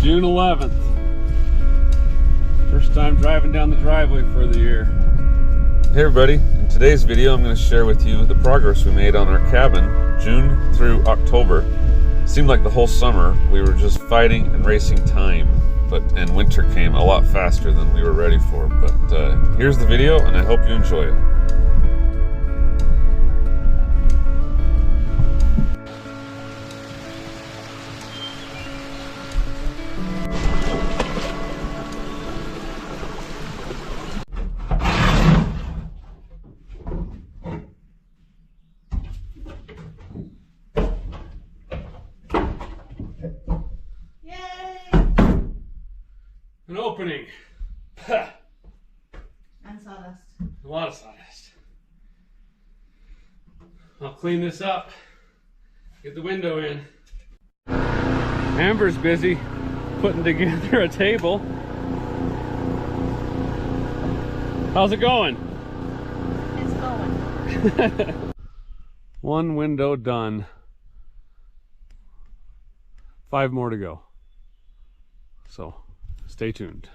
June 11th. First time driving down the driveway for the year. Hey everybody, in today's video I'm going to share with you the progress we made on our cabin June through October. It seemed like the whole summer we were just fighting and racing time, and winter came a lot faster than we were ready for. But here's the video and I hope you enjoy it. An opening. And sawdust. A lot of sawdust. I'll clean this up. Get the window in. Amber's busy putting together a table. How's it going? It's going. One window done. 5 more to go. So stay tuned.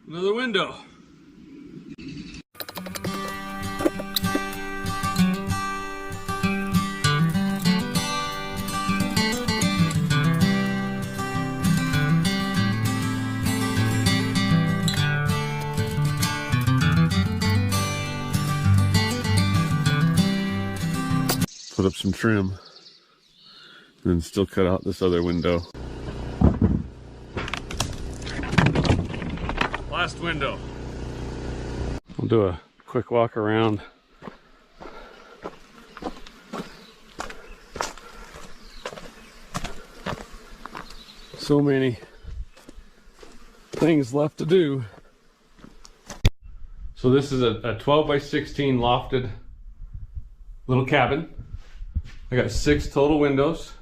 Another window. Put up some trim and then still cut out this other window. Last window. We'll do a quick walk around. So many things left to do. So this is a 12 by 16 lofted little cabin. I got 6 total windows.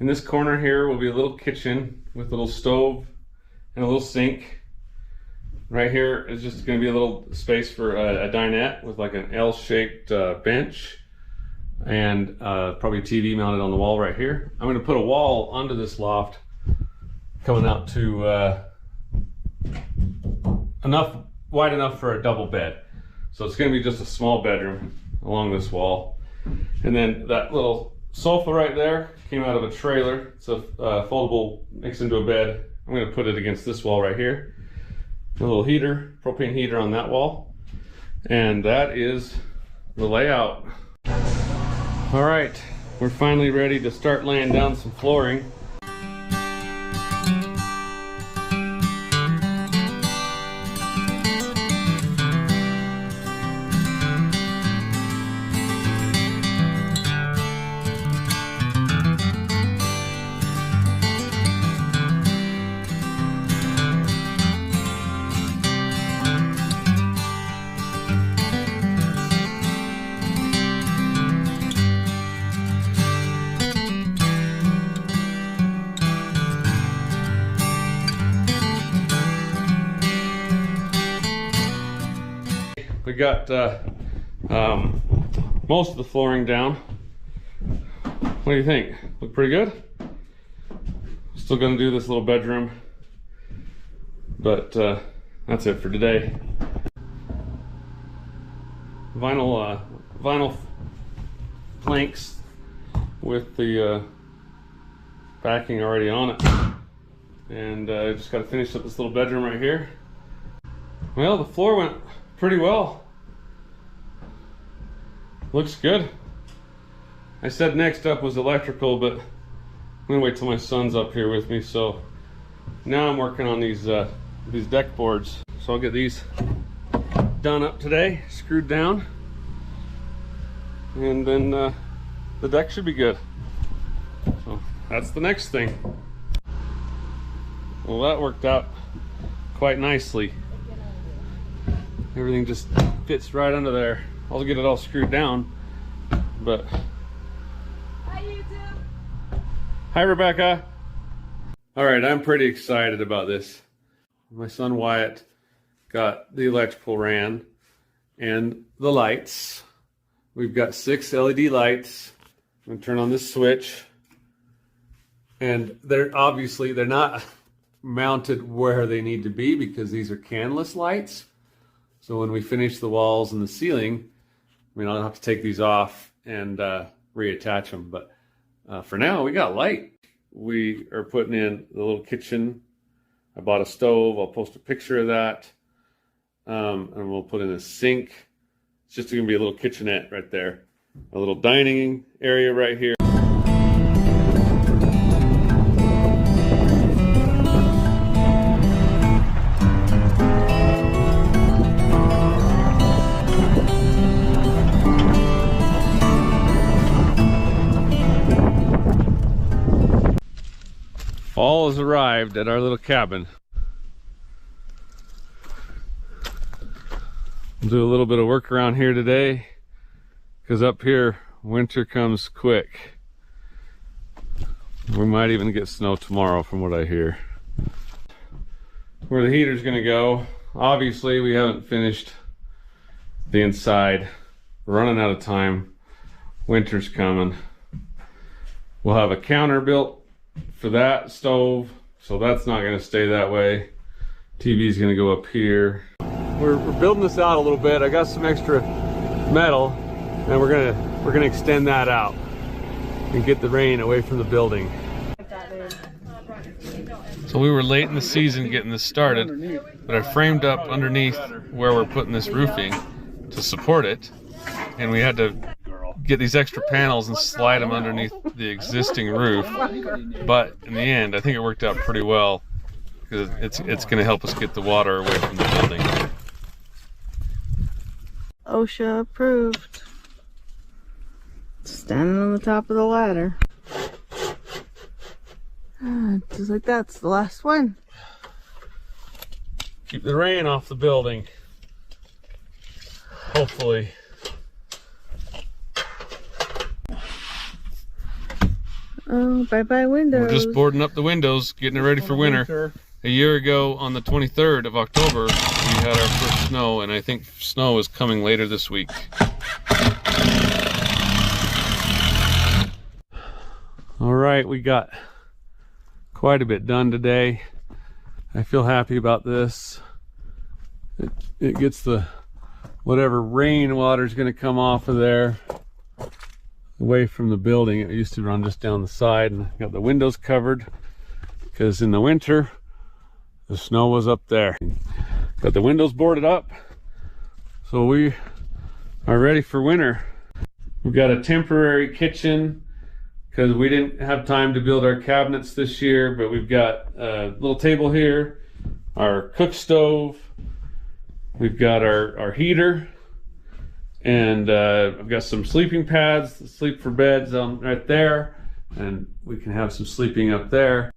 In this corner here will be a little kitchen with a little stove and a little sink. Right here is just going to be a little space for a dinette with like an L-shaped bench and probably a TV mounted on the wall right here. I'm going to put a wall under this loft coming out to wide enough for a double bed. So it's going to be just a small bedroom along this wall. And then that little sofa right there came out of a trailer. It's a foldable, makes into a bed. I'm going to put it against this wall right here. A little heater, propane heater on that wall. And that is the layout. All right, we're finally ready to start laying down some flooring. We got most of the flooring down. What do you think? Look pretty good? Still gonna do this little bedroom, but that's it for today. Vinyl planks with the backing already on it, and I just got to finish up this little bedroom right here. Well, the floor went pretty well. Looks good. I said next up was electrical, but I'm gonna wait till my son's up here with me. So now I'm working on these deck boards. So I'll get these done up today, screwed down, and then the deck should be good. So that's the next thing. Well, that worked out quite nicely. Everything just fits right under there. I'll get it all screwed down, but... Hi, YouTube. Hi, Rebecca. All right, I'm pretty excited about this. My son Wyatt got the electrical ran and the lights. We've got 6 LED lights. I'm gonna turn on this switch, and they're not mounted where they need to be because these are canless lights. So when we finish the walls and the ceiling, I mean, I'll have to take these off and reattach them. But for now, we got light. We are putting in the little kitchen. I bought a stove. I'll post a picture of that. And we'll put in a sink. It's just going to be a little kitchenette right there. A little dining area right here. Fall has arrived at our little cabin. We'll do a little bit of work around here today because up here winter comes quick. We might even get snow tomorrow from what I hear. Where the heater's gonna go, obviously we haven't finished the inside. We're running out of time. Winter's coming. We'll have a counter built for that stove, so that's not going to stay that way. TV's going to go up here. We're building this out a little bit. I got some extra metal, and we're gonna extend that out and get the rain away from the building. So we were late in the season getting this started, but I framed up underneath where we're putting this roofing to support it, and we had to get these extra panels and slide them underneath the existing roof. But in the end, I think it worked out pretty well because it's going to help us get the water away from the building. OSHA approved. Standing on the top of the ladder. Just like that's the last one. Keep the rain off the building. Hopefully. Oh, bye-bye windows. We're just boarding up the windows, getting it ready for winter. A year ago, on the 23rd of October, we had our first snow, and I think snow is coming later this week. All right, we got quite a bit done today. I feel happy about this. It gets the whatever rain water is going to come off of there away from the building. It used to run just down the side, and I got the windows covered because in the winter the snow was up there. Got the windows boarded up, so we are ready for winter. We've got a temporary kitchen because we didn't have time to build our cabinets this year, but we've got a little table here, our cook stove, we've got our heater, and I've got some sleeping pads, sleep for beds right there, and we can have some sleeping up there.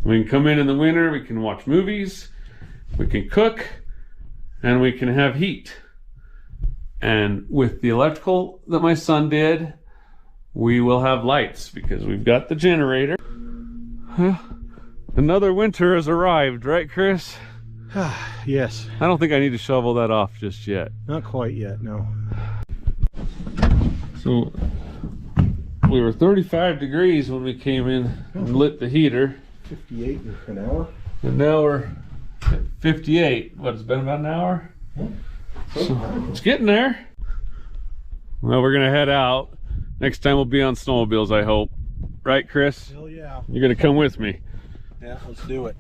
We can come in the winter, we can watch movies, we can cook, and we can have heat. And with the electrical that my son did, we will have lights because we've got the generator. Another winter has arrived, right, Chris? Yes. I don't think I need to shovel that off just yet. Not quite yet, no. So we were 35 degrees when we came in and lit the heater. 58 an hour. And now we're at 58. What, it's been about an hour? So it's getting there. Well, we're gonna head out. Next time we'll be on snowmobiles, I hope. Right, Chris? Hell yeah. You're gonna come with me. Yeah, let's do it.